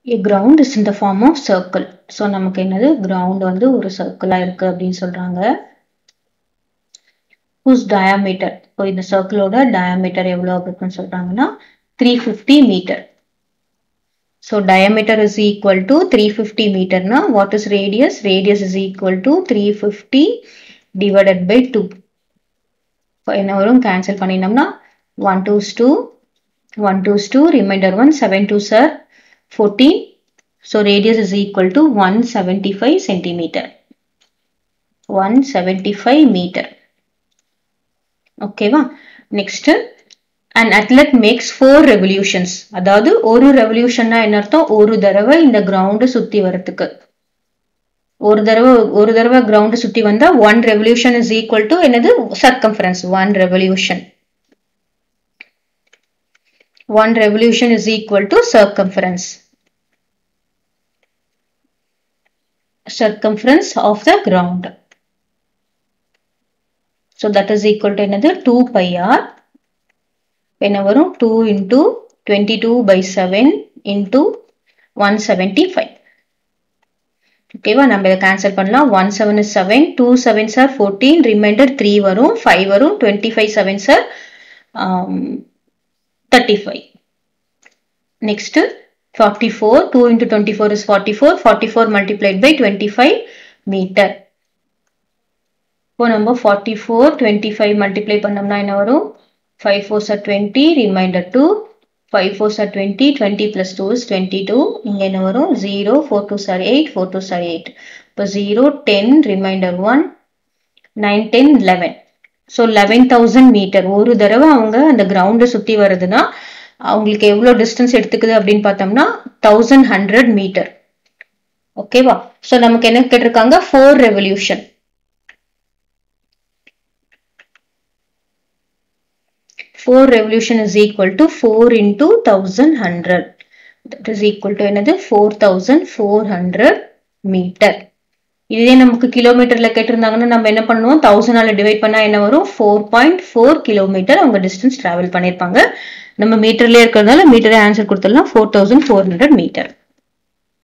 A ground is in the form of circle. So நமக்கு என்னது ground வந்து ஒரு சர்க்கிளா இருக்கு அப்படின்னு சொல்றாங்க. Whose diameter, இப்போ இந்த சர்க்கிளோட diameter எவ்வளவு இருக்குன்னு சொல்றாங்கன்னா 350 meter. So diameter is equal to 350 meter. Now what is radius? Radius is equal to 350 divided by 2. இப்போ என்ன வரும் cancel பண்ணினோம்னா 1 2 2 1 2 2 remainder 1 7 2 are 14. So radius is equal to 175 centimeter. 175 meter. Okay va? Next, an athlete makes 4 revolutions. அதாவது ஒரு revolutionனா என்ன அர்த்தம்? ஒரு தடவை இந்த கிரவுண்ட் சுத்தி வரதுக்கு. ஒரு தடவை கிரவுண்ட் சுத்தி வந்தா 1 revolution is equal to என்னது circumference. 1 revolution. 1 revolution is equal to circumference. Circumference of the ground. So that is equal to another 2 pi r. When over 2 into 22 by 7 into 175. Okay, நம்ம இத cancel பண்ணலாம். 1 7 is 7, 2 7s are 14, remainder 3 வரும், 5 வரும், 25 7s are 35. Next 44, 2 into 24 is 44, 44 multiplied by 25 meter. இப்போ நம்ம 44, 25 multiply பண்ணோம்னா என்ன வரும்? 5 4s are 20, remainder 2, 5 4s are 20, 20 plus 2 is 22. இங்க என்ன வரும்? 0, 4 2s are 8, 4 2s are 8. இப்போ 0, 10, remainder 1, 9, 10, 11. So 11,000 meter. ஒரு தடவை அவங்க அந்த கிரவுண்டை சுத்தி வருதுன்னா அவங்களுக்கு எவ்வளவு டிஸ்டன்ஸ் எடுத்துக்குது அப்படின்னு பார்த்தோம்னா 1100 மீட்டர். ஓகேவா? சோ நமக்கு என்ன கேட்டிருக்காங்க? 4 revolution. 4 revolution is equal to 4 into 1100. That is equal to என்னது 4400 மீட்டர். இதே நமக்கு கிலோமீட்டர்ல கேட்டிருந்தாங்கன்னா நம்ம என்ன பண்ணுவோம்? 1000 ஆல டிவைட் பண்ணா என்ன வரும்? 4.4 கிலோமீட்டர் அவங்க டிஸ்டன்ஸ் டிராவல் பண்ணிருப்பாங்க. நம்ம மீட்டர்லயே இருக்கிறதுனால மீட்டரே ஆன்சர் கொடுத்துடலாம். 4400 மீட்டர்.